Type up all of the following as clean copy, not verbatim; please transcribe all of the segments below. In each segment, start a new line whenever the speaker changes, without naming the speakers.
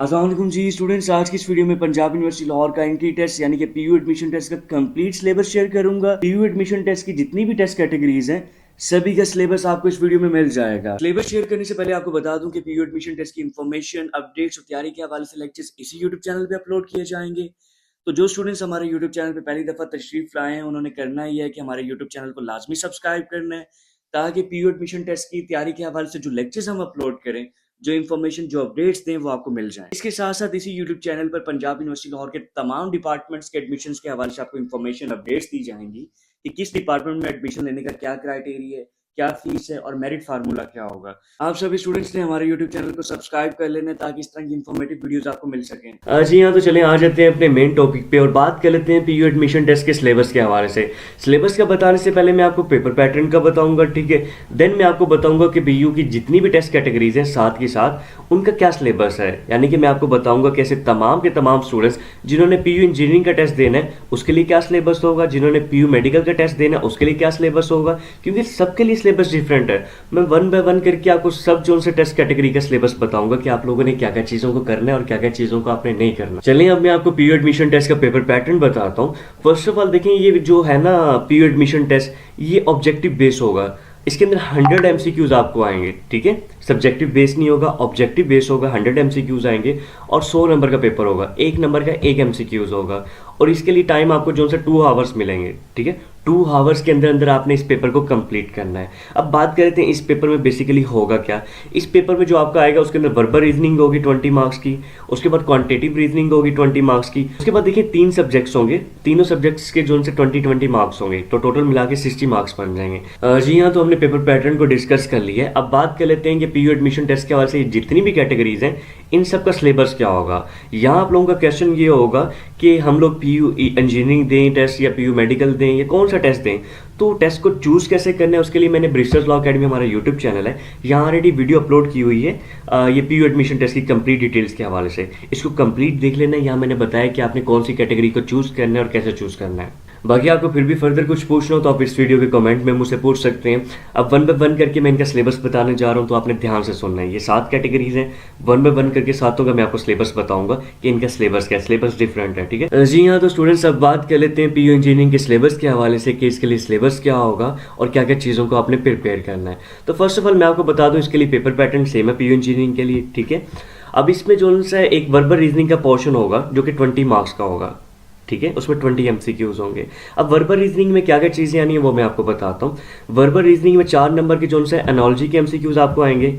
अस्सलाम वालेकुम जी स्टूडेंट्स। आज की इस वीडियो में पंजाब यूनिवर्सिटी लाहौर का एंट्री टेस्ट यानी कि पीयू एडमिशन टेस्ट का कंप्लीट सिलेबस शेयर करूंगा। पीयू एडमिशन टेस्ट की जितनी भी टेस्ट कैटेगरीज हैं सभी का सिलेबस आपको इस वीडियो में मिल जाएगा। सिलेबस शेयर करने से पहले आपको बता दूं कि पीयू एडमिशन टेस्ट की इन्फॉर्मेशन, अपडेट्स और तैयारी के हवाले से लेक्चर्स इसी यूट्यूब चैनल पे अपलोड किए जाएंगे। तो जो स्टूडेंट्स हमारे यूट्यूब चैनल पे पहली दफ़ा तशरीफ लाए हैं उन्होंने करना ही है कि हमारे यूट्यूब चैनल को लाजमी सब्सक्राइब करना है, ताकि पीयू एडमिशन टेस्ट की तैयारी के हवाले से जो लेक्चर्स हम अपलोड करें, जो इन्फॉर्मेशन, जो अपडेट्स दें वो आपको मिल जाए। इसके साथ साथ इसी यूट्यूब चैनल पर पंजाब यूनिवर्सिटी लाहौर के तमाम डिपार्टमेंट्स के एडमिशन्स के हवाले से आपको इन्फॉर्मेशन, अपडेट्स दी जाएंगी कि किस डिपार्टमेंट में एडमिशन लेने का क्या क्राइटेरिया है, क्या फीस है और मेरिट फार्मूला क्या होगा। आप सभी स्टूडेंट्स ने हमारे यूट्यूब चैनल को सब्सक्राइब कर लेना ताकि इस तरह की इन्फॉर्मेटिव वीडियोस आपको मिल सकें। जी हाँ, तो चलें आ जाते हैं अपने मेन टॉपिक पे और बात कर लेते हैं पीयू एडमिशन टेस्ट के सिलेबस के हवाले से। सिलेबस का बताने से पहले मैं आपको पेपर पैटर्न का बताऊंगा, ठीक है। देन मैं आपको बताऊंगा कि पीयू की जितनी भी टेस्ट कैटेगरीज हैं साथ के साथ उनका क्या सिलेबस है, यानी कि मैं आपको बताऊंगा कैसे तमाम के तमाम स्टूडेंट्स जिन्होंने पीयू इंजीनियरिंग का टेस्ट देना है उसके लिए क्या सिलेबस होगा, जिन्होंने पीयू मेडिकल का टेस्ट देना है उसके लिए क्या सिलेबस होगा, क्योंकि सबके लिए सिलेबस डिफरेंट है। मैं वन बाय वन करके आपको सब जोन से टेस्ट कैटेगरी का सिलेबस बताऊंगा कि आप लोगों ने क्या क्या चीजों को करना है और क्या क्या चीजों को आपने नहीं करना। चलिए अब मैं आपको पीयू एडमिशन टेस्ट का पेपर पैटर्न बताता हूँ। फर्स्ट ऑफ ऑल देखें, ये जो है ना पीयू एडमिशन टेस्ट, ये ऑब्जेक्टिव बेस होगा। इसके अंदर 100 एमसीक्यूज आपको आएंगे, ठीक है। सब्जेक्टिव बेस नहीं होगा, ऑब्जेक्टिव बेस होगा। 100 एमसीक्यूज आएंगे और 100 नंबर का पेपर होगा। 1 नंबर का 1 एमसीक्यूज होगा और इसके लिए टाइम आपको जो से 2 आवर्स मिलेंगे, ठीक है। 2 आवर्स के अंदर अंदर आपने इस पेपर को कंप्लीट करना है। अब बात करते हैं इस पेपर में बेसिकली होगा क्या। इस पेपर में जो आपका आएगा उसके अंदर वर्बल रीजनिंग होगी 20 मार्क्स की, उसके बाद क्वांटिटेटिव रीजनिंग होगी 20 मार्क्स की, उसके बाद देखिए 3 सब्जेक्ट्स होंगे, तीनों सब्जेक्ट्स के जो से 20 मार्क्स होंगे, तो टोटल मिला के 60 मार्क्स बन जाएंगे। जी हाँ, तो हमने पेपर पैटर्न को डिस्कस कर लिया है। अब बात कर लेते हैं कि पीयू एडमिशन टेस्ट के हवाले से जितनी भी कैटेगरीज हैं इन सब का सिलेबस क्या होगा। यहाँ आप लोगों का क्वेश्चन ये होगा कि हम लोग पीयू इंजीनियरिंग दें टेस्ट या पीयू मेडिकल दें या कौन सा टेस्ट दें। तो टेस्ट को चूज कैसे करना है उसके लिए मैंने ब्रिस्टल लॉ अकेडमी, हमारा यूट्यूब चैनल है, यहाँ ऑलरेडी वीडियो अपलोड की हुई है ये पीयू एडमिशन टेस्ट की कंप्लीट डिटेल्स के हवाले से। इसको कंप्लीट देख लेना। यहाँ मैंने बताया कि आपने कौन सी कैटेगरी को चूज करना है और कैसे चूज करना है। बाकी आपको फिर भी फर्दर कुछ पूछना हो तो आप इस वीडियो के कमेंट में मुझसे पूछ सकते हैं। अब वन बाय वन करके मैं इनका सिलेबस बताने जा रहा हूँ, तो आपने ध्यान से सुनना है। ये 7 कैटेगरीज हैं, वन बाय वन करके सातों का मैं आपको सिलेबस बताऊंगा कि इनका सिलेबस क्या है। सिलेबस डिफरेंट है, ठीक है। जी हाँ, तो स्टूडेंट्स अब बात कर लेते हैं पीयू इंजीनियरिंग के सिलेबस के हवाले से कि इसके लिए सिलेबस क्या होगा और क्या क्या चीज़ों को आपने प्रिपेयर करना है। तो फर्स्ट ऑफ ऑल मैं आपको बता दूँ इसके लिए पेपर पैटर्न सेम है पीयू इंजीनियरिंग के लिए, ठीक है। अब इसमें जो सा एक वर्बल रीजनिंग का पोर्शन होगा जो कि 20 मार्क्स का होगा, ठीक है। उसमें 20 एमसीक्यूज होंगे। अब वर्बल रीजनिंग में क्या क्या चीज़ें आनी है वो मैं आपको बताता हूँ। वर्बल रीजनिंग में 4 नंबर के जो से एनोलॉजी के एमसीक्यूज आपको आएंगे,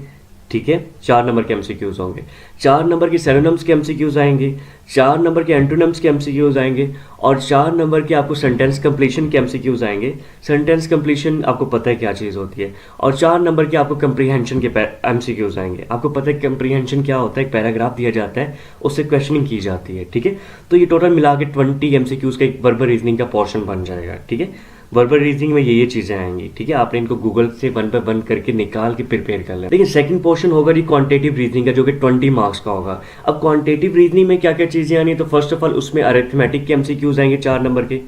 ठीक है। 4 नंबर के एमसीक्यूज होंगे। 4 नंबर के सिनोनिम्स के एमसीक्यूज आएंगे, 4 नंबर के एंटोनिम्स के एमसीक्यूज आएंगे और 4 नंबर के आपको सेंटेंस कंप्लीशन के एमसीक्यूज आएंगे। सेंटेंस कंप्लीशन आपको पता है क्या चीज़ होती है। और 4 नंबर के आपको कंप्रीहेंशन के एमसीक्यूज आएंगे। आपको पता है कंप्रीहेंशन क्या होता है, एक पैराग्राफ दिया जाता है उससे क्वेश्चनिंग की जाती है, ठीक है। तो ये टोटल मिला के 20 एमसीक्यूज का एक वर्बल रीजनिंग का पोर्शन बन जाएगा, ठीक है। वर्बल रीजनिंग में ये चीज़ें आएंगी, ठीक है। आपने इनको गूगल से वन बाय वन करके निकाल के प्रिपेयर कर लें। लेकिन सेकंड पोर्शन होगा जी क्वांटिटेटिव रीजनिंग का जो कि 20 मार्क्स का होगा। अब क्वांटिटेटिव रीजनिंग में क्या क्या चीज़ें आनी है, तो फर्स्ट ऑफ ऑल उसमें अरिथमेटिक के एमसीक्यूज आएंगे 4 नंबर के,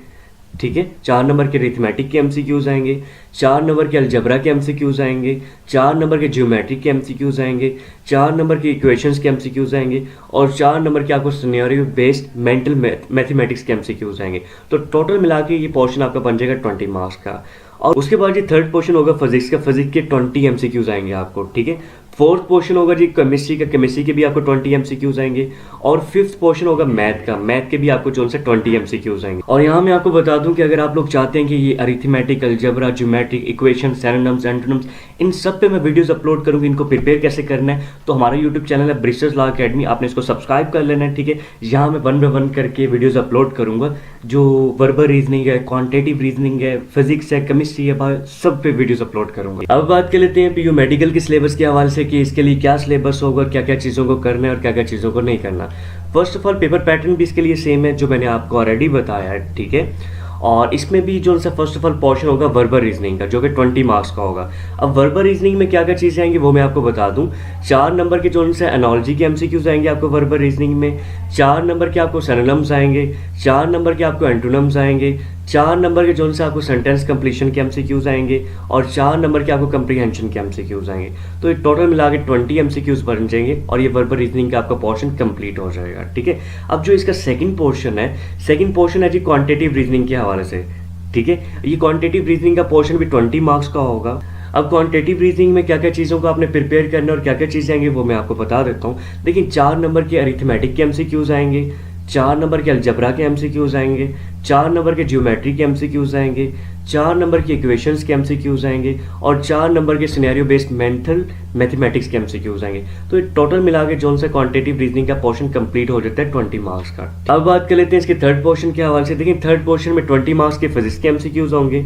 ठीक है। 4 नंबर के अरिथमेटिक के एमसीक्यूज आएंगे, 4 नंबर के अलजबरा के एमसीक्यूज आएंगे, 4 नंबर के ज्योमेट्रिक के एमसीक्यूज आएंगे, 4 नंबर के इक्वेशंस के एमसीक्यूज आएंगे और 4 नंबर के आपको सिनेरियो बेस्ड मेंटल मैथमेटिक्स के एमसीक्यूज आएंगे। तो टोटल मिला के ये पोर्शन आपका बन जाएगा 20 मार्क्स का। और उसके बाद ये थर्ड पोर्शन होगा फिजिक्स का। फिजिक्स के 20 एमसीक्यूज आएंगे आपको, ठीक है। फोर्थ पोर्शन होगा जी केमिस्ट्री का। केमिस्ट्री के भी आपको 20 एमसीक्यूज आएंगे। और फिफ्थ पोर्शन होगा मैथ का। मैथ के भी आपको जो से 20 एमसीक्यूज आएंगे। और यहाँ मैं आपको बता दूं कि अगर आप लोग चाहते हैं कि ये arithmetic, algebra, geometric, equation, synonyms, antonyms, इन सब पे मैं वीडियोस अपलोड करूंगी, इनको प्रिपेयर कैसे करना है, तो हमारा यूट्यूब चैनल है ब्रिस्टल लॉ अकेडमी, आपने इसको सब्सक्राइब कर लेना है, ठीक है। यहाँ मैं वन बाय वन करके वीडियोज अपलोड करूंगा। जो वर्बल रीजनिंग है, क्वांटिटेटिव रीजनिंग है, फिजिक्स है, केमिस्ट्री है, सब पे वीडियोज अपलोड करूंगा। अब बात कर लेते हैं पीयू मेडिकल के सिलेबस के हवाले से कि इसके लिए क्या सिलेबस होगा, क्या क्या चीज़ों को करना है और क्या क्या चीज़ों को नहीं करना। First of all paper pattern भी इसके लिए सेम है जो मैंने आपको ऑलरेडी बताया है, ठीक है। और इसमें भी जो सा फर्स्ट ऑफ ऑल पोर्शन होगा वर्बल रीजनिंग का जो कि 20 मार्क्स का होगा। अब वर्बल रीजनिंग में क्या क्या चीज़ें आएंगी वो मैं आपको बता दूं। 4 नंबर के जो से एनोलॉजी के एमसीक्यूज आएंगे आपको वर्बल रीजनिंग में, 4 नंबर के आपको सिनोनिम्स आएंगे, 4 नंबर के आपको एंटोनिम्स आएंगे,
4 नंबर के जोन से आपको सेंटेंस कंप्लीशन के एमसीक्यूज आएंगे और 4 नंबर के आपको कंप्रीहेंशन के एमसीक्यूज आएंगे। तो ये टोटल मिला के 20 एमसीक्यूज बन जाएंगे और ये वर्बल रीजनिंग का आपका पोर्शन कंप्लीट हो जाएगा। ठीक है, अब जो इसका सेकंड पोर्शन है जी क्वांटिटेटिव रीजनिंग के हवाले से। ठीक है, ये क्वांटिटेटिव रीजनिंग का पोर्शन भी 20 मार्क्स का होगा। अब क्वांटिटेटिव रीजनिंग में क्या क्या चीज़ों को आपने प्रिपेयर करना है और क्या क्या चीज़ें आएंगी वो मैं आपको बता देता हूँ। देखिए, 4 नंबर के अरिथमेटिक के एमसीक्यूज आएंगे, 4 नंबर के अलजबरा के एमसीक्यूज आएंगे, 4 नंबर के ज्योमेट्री के एमसीक्यूज आएंगे, 4 नंबर के इक्वेशंस के एमसीक्यूज आएंगे और 4 नंबर के सिनेरियो बेस्ड मेंटल मैथमेटिक्स के एमसीक्यूज आएंगे। तो ये टोटल मिला के जो सा क्वांटिटेटिव रीजनिंग का पोर्शन कंप्लीट हो जाता है 20 मार्क्स का। अब बात कर लेते हैं इसके थर्ड पोर्शन के हवाले से। देखिए, थर्ड पोर्शन में 20 मार्क्स के फिजिक्स के एमसीक्यूज होंगे,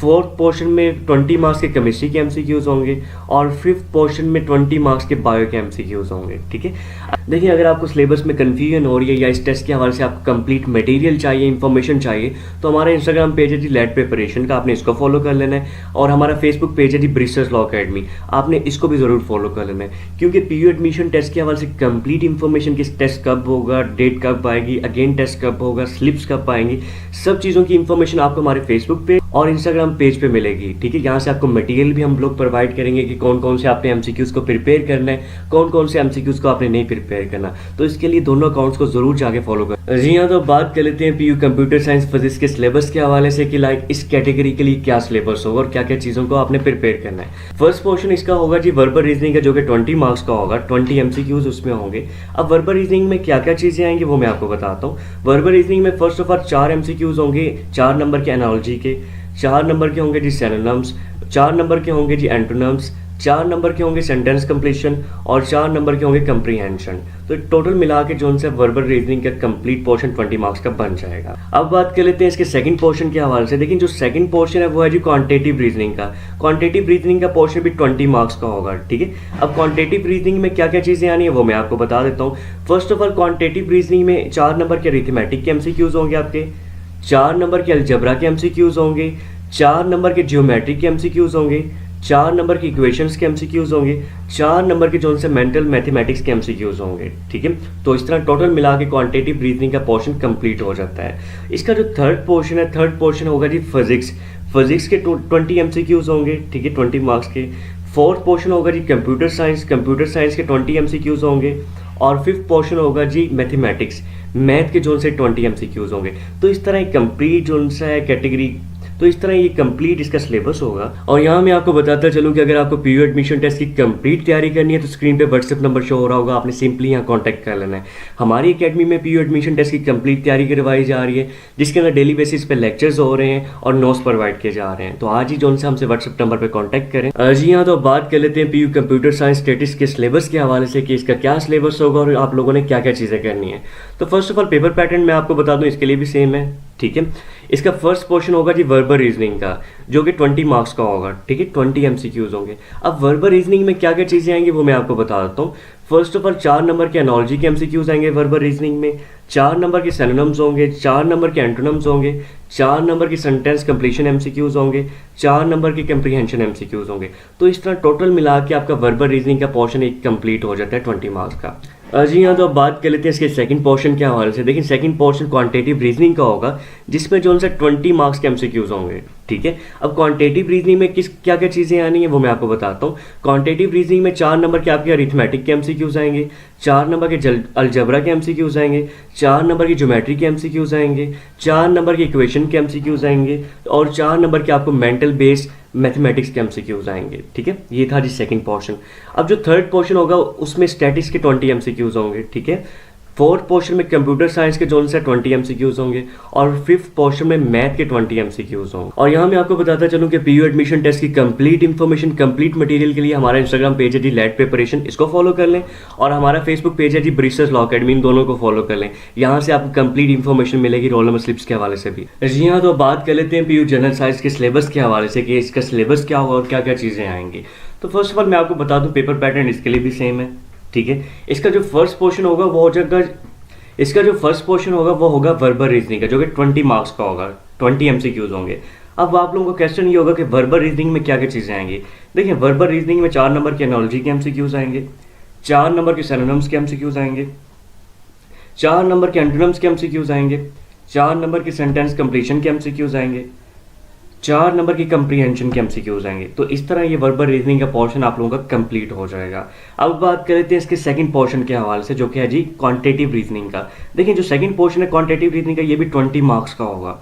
फोर्थ पोर्शन में 20 मार्क्स के केमिस्ट्री के एमसीक्यूज होंगे और फिफ्थ पोर्शन में 20 मार्क्स के बायो के एमसीक्यूज होंगे। ठीक है, देखिए, अगर आपको सिलेबस में कन्फ्यूजन हो रही है या इस टेस्ट के हवाले से आपको कंप्लीट मटेरियल चाहिए, इन्फॉर्मेशन चाहिए, तो हमारा इंस्टाग्राम पेज है जी लेट प्रिपरेशन का, आपने इसको फॉलो कर लेना है। और हमारा फेसबुक पेज है जी ब्रिस्टर्स लॉ अकेडमी, आपने इसको भी ज़रूर फॉलो कर लेना है। क्योंकि पीयू एडमिशन टेस्ट के हवाले से कंप्लीट इन्फॉर्मेशन, किस टेस्ट कब होगा, डेट कब आएगी, अगेन टेस्ट कब होगा, स्लिप्स कब आएंगी, सब चीज़ों की इन्फॉर्मेशन आपको हमारे फेसबुक पेज और इंस्टाग्राम पेज पे मिलेगी। ठीक है, यहाँ से आपको मटेरियल भी हम लोग प्रोवाइड करेंगे कि कौन कौन से आपने एमसीक्यूज को प्रिपेयर करना है, कौन कौन से एमसीक्यूज को आपने नहीं प्रिपेयर करना। तो इसके लिए दोनों अकाउंट्स को जरूर जाके फॉलो कर। जी हाँ, तो बात कर लेते हैं पीयू कंप्यूटर साइंस फिजिक्स के सिलेबस के हवाले से कि लाइक इस कैटेगरी के लिए क्या सिलेबस होगा और क्या क्या चीज़ों को आपने प्रिपेयर करना है। फर्स्ट पोर्शन इसका होगा जी वर्बल रीजनिंग का, जो कि 20 मार्क्स का होगा, 20 एमसीक्यूज उसमें होंगे। अब वर्बल रीजनिंग में क्या क्या चीज़ें आएंगी वो मैं आपको बताता हूँ। वर्बल रीजनिंग में फर्स्ट ऑफ ऑल 4 एमसीक्यूज होंगे, 4 नंबर के एनालॉजी के, 4 नंबर के होंगे जी सिनोनिम्स, 4 नंबर के होंगे जी एंटोनिम्स, 4 नंबर के होंगे सेंटेंस कंप्लीशन और 4 नंबर के होंगे कंप्रीहेंशन। तो टोटल मिला के जो है वर्बल रीजनिंग का कंप्लीट पोर्शन 20 मार्क्स का बन जाएगा। अब बात कर लेते हैं इसके सेकंड पोर्शन के हवाले से। देखिए, जो सेकंड पोर्शन है वो है जी क्वांटिटेटिव रीजनिंग का। क्वांटिटेटिव रीजनिंग का पोर्शन भी 20 मार्क्स का होगा। ठीक है, अब क्वांटिटेटिव रीजनिंग में क्या क्या चीज़ें आनी है वो मैं आपको बता देता हूँ। First of all, quantitative reasoning में 4 नंबर के अरिथमेटिक के एमसीक्यूज होंगे आपके, 4 नंबर के अलजबरा के एमसीक्यूज होंगे, 4 नंबर के ज्योमेट्री के एमसीक्यूज होंगे, 4 नंबर की इक्वेशंस के एमसीक्यूज होंगे, 4 नंबर के जो से मेंटल मैथमेटिक्स के एमसीक्यूज होंगे। ठीक है, तो इस तरह टोटल मिला के क्वांटिटेटिव रीजनिंग का पोर्शन कंप्लीट हो जाता है। इसका जो थर्ड पोर्शन है, थर्ड पोर्शन होगा जी फिजिक्स। फिजिक्स के 20 एमसीक्यूज होंगे। ठीक है, 20 मार्क्स के। फोर्थ पोर्शन होगा जी कंप्यूटर साइंस। कंप्यूटर साइंस के 20 एमसीक्यूज होंगे और फिफ्थ पोर्शन होगा जी मैथमेटिक्स। मैथ के जोन से 20 एमसीक्यूज होंगे। तो इस तरह कंप्लीट जोन सा है कैटेगरी, तो इस तरह ये कंप्लीट इसका सिलेबस होगा। और यहाँ मैं आपको बताता चलूँ कि अगर आपको पीयू एडमिशन टेस्ट की कंप्लीट तैयारी करनी है तो स्क्रीन पे व्हाट्सएप नंबर शो हो रहा होगा, आपने सिंपली यहाँ कांटेक्ट कर लेना है। हमारी एकेडमी में पीयू एडमिशन टेस्ट की कंप्लीट तैयारी करवाई जा रही है, जिसके अंदर डेली बेसिस पे लेक्चर्स हो रहे हैं और नोट्स प्रोवाइड किए जा रहे हैं। तो आज ही जो से हमसे व्हाट्सएप नंबर पर कॉन्टैक्ट करें। जी हाँ, तो बात कर लेते हैं पीयू कंप्यूटर साइंस स्टेटिस्टिक्स के सिलेबस के हवाले से कि इसका क्या सिलेबस होगा और आप लोगों ने क्या क्या चीज़ें करनी है। तो first of all, paper pattern मैं आपको बता दूँ, इसके लिए भी सेम है। ठीक है, इसका फर्स्ट पोर्शन होगा जी वर्बल रीजनिंग का, जो कि 20 मार्क्स का होगा। ठीक है, 20 एमसीक्यूज होंगे। अब वर्बल रीजनिंग में क्या क्या चीज़ें आएंगी वो मैं आपको बता देता हूँ। फर्स्ट ऑफ ऑल, 4 नंबर के एनालॉजी के एमसीक्यूज आएंगे वर्बल रीजनिंग में, 4 नंबर के सिनोनिम्स होंगे, 4 नंबर के एंटोनिम्स होंगे, 4 नंबर की सेंटेंस कंप्लीशन एमसीक्यूज होंगे, 4 नंबर के कंप्रीहेंशन एमसीक्यूज होंगे। तो इस तरह टोटल मिला के आपका वर्बल रीजनिंग का पोर्शन एक कंप्लीट हो जाता है 20 मार्क्स का। जी हाँ, तो अब बात कर लेते हैं इसके सेकंड पोर्शन के हवाले से। देखिए, सेकंड पोर्शन क्वांटिटेटिव रीजनिंग का होगा, जिसमें जो उनसे 20 मार्क्स के एमसीक्यूज होंगे। ठीक है, अब क्वांटिटेटिव रीजनिंग में किस क्या क्या चीज़ें आनी है वो मैं आपको बताता हूँ। क्वांटिटेटिव रीजनिंग में 4 नंबर के आपके अरिथमेटिक के एमसीक्यूज आएंगे, 4 नंबर के अलजबरा के एमसीक्यूज आएंगे, 4 नंबर की ज्योमेट्री के एमसीक्यूज आएंगे, 4 नंबर के इक्वेशन के एमसीक्यूज आएंगे और 4 नंबर के आपको मेंटल बेस्ड मैथमेटिक्स के एमसीक्यूज आएंगे। ठीक है, ये था जी सेकंड पोर्शन। अब जो थर्ड पोर्शन होगा उसमें स्टैटिक्स के 20 एमसीक्यूज होंगे। ठीक है, फोर्थ पोर्शन में कंप्यूटर साइंस के जोन से 20 एमसीक्यूज होंगे और फिफ्थ पोर्शन में मैथ के 20 एमसीक्यूज होंगे। और यहाँ मैं आपको बताता चलूँ कि पीयू एडमिशन टेस्ट की कंप्लीट इन्फॉर्मेशन, कंप्लीट मटेरियल के लिए हमारा इंस्टाग्राम पेज है जी लेट प्रिपरेशन, इसको फॉलो कर लें। और हमारा फेसबुक पेज है जी ब्रिस्टर्स लॉ अकेडमी, इन दोनों को फॉलो कर लें। यहाँ से आपको कंप्लीट इन्फॉर्मेशन मिलेगी रोल नंबर स्लिप्स के हवाले से भी। जी हाँ, तो बात कर लेते हैं पीयू जनरल साइंस के सिलेबस के हवाले से कि इसका सिलेबस क्या होगा और क्या क्या चीज़ें आएंगी। तो फर्स्ट ऑफ ऑल मैं आपको बता दूँ, पेपर पैटर्न इसके लिए भी सेम है। ठीक है, इसका जो फर्स्ट पोर्शन होगा वो हो जाएगा, इसका जो फर्स्ट पोर्शन होगा वो होगा वर्बल रीजनिंग का, जो कि 20 मार्क्स का होगा, 20 एमसीक्यूज होंगे। अब आप लोगों को क्वेश्चन ये होगा कि वर्बल रीजनिंग में क्या क्या चीज़ें आएंगी। देखिए, वर्बल रीजनिंग में 4 नंबर के एनालॉजी के एमसीक्यूज आएंगे, 4 नंबर के सिनोनिम्स के एमसीक्यूज आएंगे, 4 नंबर के एंटोनिम्स के एमसीक्यूज आएंगे, 4 नंबर के सेंटेंस कंप्लीशन के एमसीक्यूज आएंगे, 4 नंबर की कंप्रीहेंशन के एमसीक्यूज आएंगे। तो इस तरह ये वर्बल रीजनिंग का पोर्शन आप लोगों का कंप्लीट हो जाएगा। अब बात कर लेते हैं इसके सेकंड पोर्शन के हवाले से, जो कि है जी क्वांटिटेटिव रीजनिंग का। देखिए जो सेकंड पोर्शन है क्वांटिटेटिव रीजनिंग का, ये भी 20 मार्क्स का होगा,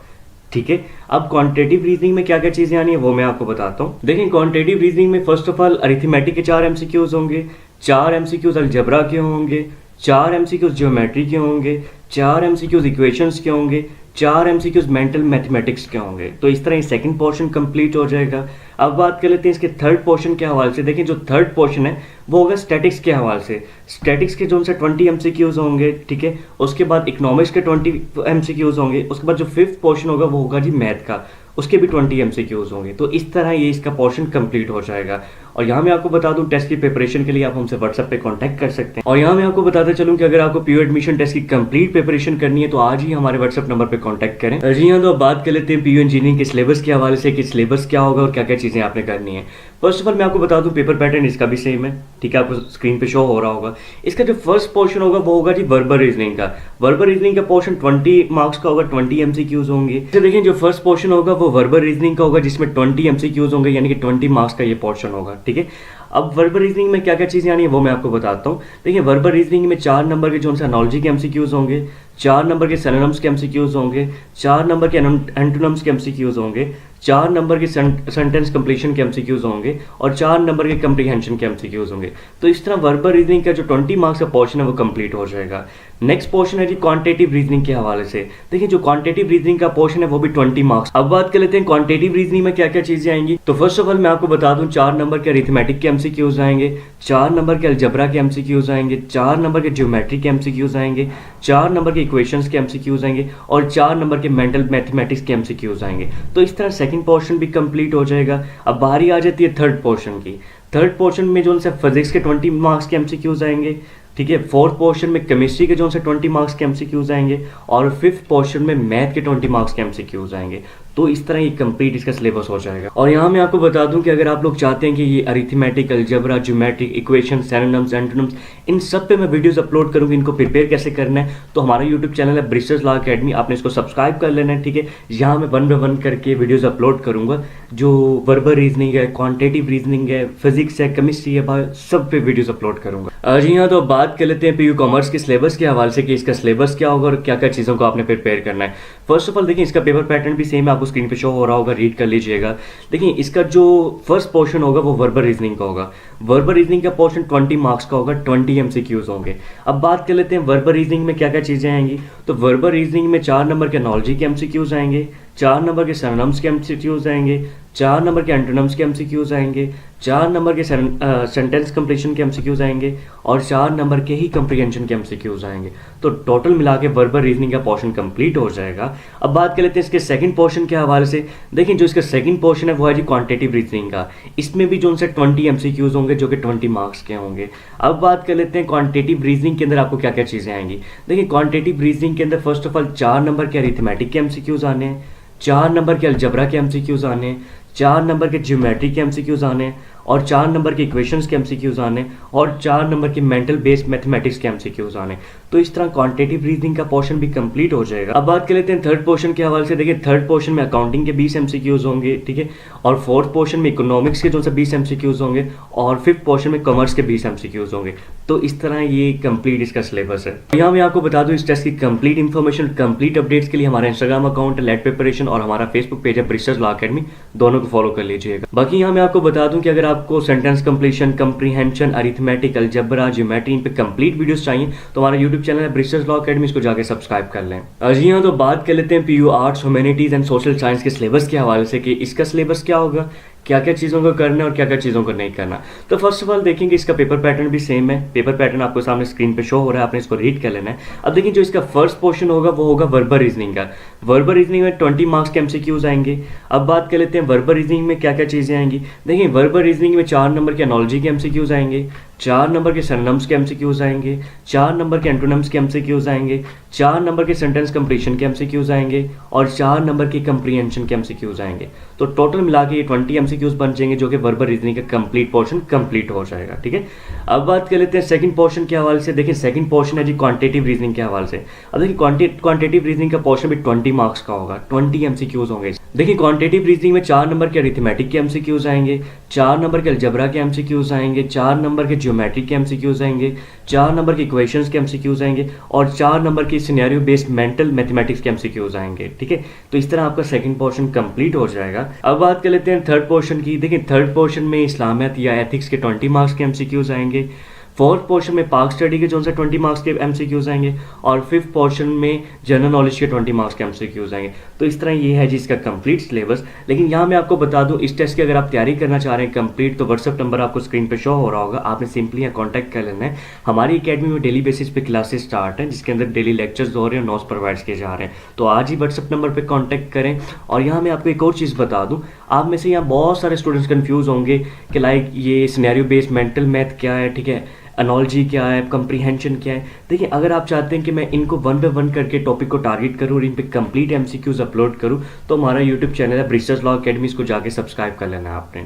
ठीक है। अब क्वांटिटेटिव रीजनिंग में क्या क्या चीजें आनी है वो मैं आपको बताता हूँ। देखिए क्वांटिटेटिव रीजनिंग में फर्स्ट ऑफ ऑल अरिथमेटिक के 4 एमसीक्यूज होंगे, 4 एमसीक्यूज अलजेब्रा के होंगे, 4 एमसीक्यूज ज्योमेट्री के होंगे, 4 एमसीक्यूज इक्वेशंस के होंगे, 4 एमसीक्यूज मेंटल मैथमेटिक्स के होंगे। तो इस तरह ये सेकंड पोर्शन कंप्लीट हो जाएगा। अब बात कर लेते हैं इसके थर्ड पोर्शन के हवाले से। देखिए जो थर्ड पोर्शन है वो होगा स्टैटिक्स के हवाले से। स्टैटिक्स के जो उनसे 20 एमसीक्यूज होंगे, ठीक है। उसके बाद इकोनॉमिक्स के 20 एमसीक्यूज होंगे। उसके बाद जो फिफ्थ पोर्शन होगा वो होगा जी मैथ का, उसके भी 20 एमसीक्यूज होंगे। तो इस तरह ये इसका पोर्शन कंप्लीट हो जाएगा। और यहाँ मैं आपको बता दूं टेस्ट की प्रिपरेशन के लिए आप हमसे व्हाट्सएप पे कांटेक्ट कर सकते हैं। और यहाँ मैं आपको बताता चलूं कि अगर आपको पीयू एडमिशन टेस्ट की कंप्लीट प्रिपरेशन करनी है तो आज ही हमारे व्हाट्सएप नंबर पे कांटेक्ट करें। जी हाँ, तो अब बात कर लेते हैं पीयू इंजीनियरिंग के सिलेबस के हवाले से कि सिलेबस क्या होगा और क्या क्या चीज़ें आपने करनी है। फर्स्ट ऑफ ऑल मैं आपको बता दूं पेपर पैटर्न इसका भी सेम है, ठीक है, आपको स्क्रीन पे शो हो रहा होगा। इसका जो फर्स्ट पोर्शन होगा वो होगा जी वर्बल रीजनिंग का। वर्बल रीजनिंग का पोर्शन 20 मार्क्स का होगा, 20 एमसीक्यूज होंगे। तो देखिए जो फर्स्ट पोर्शन होगा वो वर्बल रीजनिंग का होगा, जिसमें 20 एमसीक्यूज होंगे, यानी कि 20 मार्क्स का ये पोर्शन होगा, ठीक है। अब वर्बल रीजनिंग में क्या क्या चीज़ें आनी है वो मैं आपको बताता हूँ। देखिए वर्बल रीजनिंग में 4 नंबर के जो एनालॉजी के एमसीक्यूज होंगे, 4 नंबर के सिनोनिम्स के एमसीक्यूज होंगे, 4 नंबर के एंटोनिम्स के एमसीक्यूज होंगे, 4 नंबर के सेंटेंस कंप्लीशन के एमसीक्यूज होंगे और 4 नंबर के कंप्रीहेंशन के एमसीक्यूज होंगे। तो इस तरह वर्बल रीजनिंग का जो 20 मार्क्स का पोर्शन है वो कंप्लीट हो जाएगा। नेक्स्ट पोर्शन है जी क्वांटिटेटिव रीजनिंग के हवाले से। देखिए जो क्वांटिटेटिव रीजनिंग का पोर्शन है वो भी 20 मार्क्स। अब बात कर लेते हैं क्वांटिटेटिव रीजनिंग में क्या क्या चीजें आएंगी। तो फर्स्ट ऑफ ऑल मैं आपको बता दूं 4 नंबर के अरिथमेटिक के एमसीक्यूज आएंगे, 4 नंबर के अलजेब्रा के एमसीक्यूज आएंगे, 4 नंबर के ज्योमेट्री के एमसीक्यूज आएंगे, 4 नंबर के इक्वेशंस के एमसीक्यूज आएंगे और 4 नंबर के मेंटल मैथमेटिक्स के एमसीक्यूज आएंगे। तो इस तरह सेकंड पोर्शन भी कंप्लीट हो जाएगा। अब बारी आ जाती है थर्ड पोर्शन की। थर्ड पोर्शन में जो फिजिक्स के 20 मार्क्स के एमसीक्यूज आएंगे, ठीक है। फोर्थ पोर्शन में केमिस्ट्री के जो 20 मार्क्स के एमसीक्यूज आएंगे और फिफ्थ पोर्शन में मैथ के 20 मार्क्स के एमसीक्यूज आएंगे। तो इस तरह ये कंप्लीट इसका सिलेबस हो जाएगा। और यहाँ मैं आपको बता दूं कि अगर आप लोग चाहते हैं कि ये arithmetic, algebra, geometric, equation, synonyms, antonyms, इन सब पे मैं वीडियोस अपलोड करूँगी, इनको प्रिपेयर कैसे करना है, तो हमारा यूट्यूब चैनल है ब्रिस्टर्स लॉ अकेडमी, आपने इसको सब्सक्राइब कर लेना है, ठीक है। यहाँ मैं 1 बाय 1 करके वीडियोज़ अपलोड करूँगा। जो वर्बल रीजनिंग है, क्वान्टिटेटिव रीजनिंग है, फिजिक्स है, केमिस्ट्री है, सब पे वीडियोज़ अपलोड करूँगा। जी हाँ, तो बात कर लेते हैं पीयू कॉमर्स के सिलेबस के हवाले से कि इसका सिलेबस क्या होगा और क्या क्या चीज़ों को आपने प्रिपेयर करना है। फर्स्ट ऑफ ऑल देखिए इसका पेपर पैटर्न भी सेम है, आपको स्क्रीन पे शो हो रहा होगा, रीड कर लीजिएगा। देखिए इसका जो फर्स्ट पोर्शन होगा वो वर्बल रीजनिंग का होगा। वर्बल रीजनिंग का पोर्शन 20 मार्क्स का होगा, 20 एमसीक्यूज होंगे। अब बात कर लेते हैं वर्बल रीजनिंग में क्या क्या चीज़ें आएंगी। तो वर्बल रीजनिंग में 4 नंबर के एनालॉजी के एमसीक्यूज आएंगे, 4 नंबर के सिनोनिम्स के एमसीक्यूज आएंगे, 4 नंबर के एंटोनिम्स के एमसीक्यूज आएंगे, 4 नंबर के सेंटेंस कंप्लीशन के एमसीक्यूज आएंगे और 4 नंबर के ही कंप्रीहेंशन के एमसीक्यूज आएंगे। तो टोटल मिला के वर्बल रीजनिंग का पोर्शन कंप्लीट हो जाएगा। अब बात कर लेते हैं इसके सेकंड पोर्शन के हवाले से। देखिए जो इसका सेकंड पोर्शन है वो है जी क्वांटिटेटिव रीजनिंग का। इसमें भी जो उनसे 20 एमसीक्यूज होंगे जो कि 20 मार्क्स के होंगे। अब बात कर लेते हैं क्वांटिटेटिव रीजनिंग के अंदर आपको क्या क्या चीज़ें आएंगी। देखिए क्वांटिटेटिव रीजनिंग के अंदर फर्स्ट ऑफ ऑल 4 नंबर के अरिथमेटिक के एमसीक्यूज आने हैं, 4 नंबर के अलजेब्रा के एमसीक्यूज आने हैं, 4 नंबर के ज्योमेट्री के एमसीक्यूज आने हैं और 4 नंबर के इक्वेशंस के एमसीक्यूज आने और 4 नंबर के मेंटल बेस्ड मैथमेटिक्स के एमसीक्यूज आने। तो इस तरह क्वांटिटेटिव रीजनिंग का पोर्शन भी कंप्लीट हो जाएगा। अब बात कर लेते हैं थर्ड पोर्शन के हवाले से। देखिए थर्ड पोर्शन में अकाउंटिंग के 20 एमसीक्यूज होंगे, ठीक है, और फोर्थ पोर्शन में इकोनॉमिक्स के जो 20 एमसीक्यूज होंगे और फिफ्थ पोर्शन में कॉमर्स के 20 एमसीक्यूज होंगे। तो इस तरह ये कंप्लीट इसका सिलेबस है। यहाँ मैं आपको बता दूं इस टेस्ट की कंप्लीट इन्फॉर्मेशन, कंप्लीट अपडेट्स के लिए हमारा इंस्टाग्राम अकाउंट है लेट प्रिपरेशन और हमारा फेसबुक पेज है ब्रिस्टर्स लॉ अकेडमी, दोनों को फॉलो कर लीजिएगा। बाकी यहाँ मैं आपको बता दूं कि अगर आपको sentence completion, comprehension, arithmetic, algebra, geometry इन पे कंप्लीट वीडियोस चाहिए तो हमारा यूट्यूब चैनल है ब्रिस्टर्स लॉ अकेडमी, इसको जाके सब्सक्राइब कर लें। जी हाँ, तो बात कर लेते हैं PU arts, humanities and social science के सिलेबस के हवाले से कि इसका सिलेबस क्या होगा, क्या क्या चीज़ों को करना है और क्या क्या चीज़ों को नहीं करना। तो फर्स्ट ऑफ ऑल देखेंगे इसका पेपर पैटर्न भी सेम है। पेपर पैटर्न आपको सामने स्क्रीन पे शो हो रहा है, आपने इसको रीड कर लेना है। अब देखिए जो इसका फर्स्ट पोर्शन होगा वो होगा वर्बल रीजनिंग का। वर्बल रीजनिंग में 20 मार्क्स के एमसीक्यूज आएंगे। अब बात कर लेते हैं वर्बल रीजनिंग में क्या क्या चीज़ें आएंगी। देखिए वर्बल रीजनिंग में 4 नंबर के एनालॉजी के एमसीक्यूज आएंगे, 4 नंबर के सरनम्स के एमसीक्यूज आएंगे, 4 नंबर के एंटोनिम्स के एमसीक्यूज आएंगे, 4 नंबर के सेंटेंस कंप्लीशन के एमसीक्यूज आएंगे और 4 नंबर के कंप्रीहेंशन के एमसीक्यूज आएंगे। तो टोटल मिला के ये 20 एमसीक्यूज बन जाएंगे, जो कि वर्बल रीजनिंग का कंप्लीट पोर्शन कंप्लीट हो जाएगा। ठीक है, अब बात कर लेते हैं सेकंड पोर्शन के हवाले से। देखिए सेकंड पोर्शन है जी क्वांटिटेटिव रीजनिंग के हवाले से। अब देखिए क्वांटिटेटिव रीजनिंग का पोर्शन भी 20 मार्क्स का होगा, 20 एमसीक्यूज होंगे। देखिए क्वांटिटेटिव रीजनिंग में 4 नंबर के अरिथमेटिक के एमसीक्यूज आएंगे, 4 नंबर के अलजेब्रा के एमसीक्यूज आएंगे, 4 नंबर के ज्योमेट्री के एमसीक्यूज आएंगे, 4 नंबर के इक्वेशंस के एमसीक्यूज आएंगे और 4 नंबर की सिनेरियो बेस्ड मेंटल मैथमेटिक्स के एमसीक्यूज आएंगे। ठीक है, तो इस तरह आपका सेकंड पोर्शन कंप्लीट हो जाएगा। अब बात कर लेते हैं थर्ड पोर्शन की। देखिए थर्ड पोर्शन में इस्लामियत या एथिक्स के 20 मार्क्स के एमसीक्यूज आएंगे, फोर्थ पोर्शन में पाक स्टडी के जो से 20 मार्क्स के एमसीक्यूज आएंगे और फिफ्थ पोर्शन में जनरल नॉलेज के 20 मार्क्स के एमसीक्यूज आएंगे। तो इस तरह ये है जिसका कंप्लीट सिलेबस। लेकिन यहाँ मैं आपको बता दूँ, इस टेस्ट की अगर आप तैयारी करना चाह रहे हैं कंप्लीट, तो व्हाट्सअप नंबर आपको स्क्रीन पे शो हो रहा होगा, आपने सिंपली यहाँ कॉन्टैक्ट कर लेना है। हमारी अकेडमी में डेली बेसिस पे क्लासेस स्टार्ट हैं, जिसके अंदर डेली लेक्चर्स हो रहे हैं, नोट्स प्रोवाइड किए जा रहे हैं। तो आज ही व्हाट्सअप नंबर पर कॉन्टैक्ट करें। और यहाँ मैं आपको एक और चीज़ बता दूँ, आप में से यहाँ बहुत सारे स्टूडेंट्स कन्फ्यूज़ होंगे कि लाइक ये सिनेरियो बेस्ड मेंटल मैथ क्या है, ठीक है, एनोलॉजी क्या है, कंप्रीहेंशन क्या है। देखिए अगर आप चाहते हैं कि मैं इनको 1 बाय 1 करके टॉपिक को टारगेट करूँ और इन पे कंप्लीट एमसीक्यूज अपलोड करूँ, तो हमारा यूट्यूब चैनल है ब्रिस्टर्स लॉ अकेडमी, इसको जाके सब्सक्राइब कर लेना है आपने।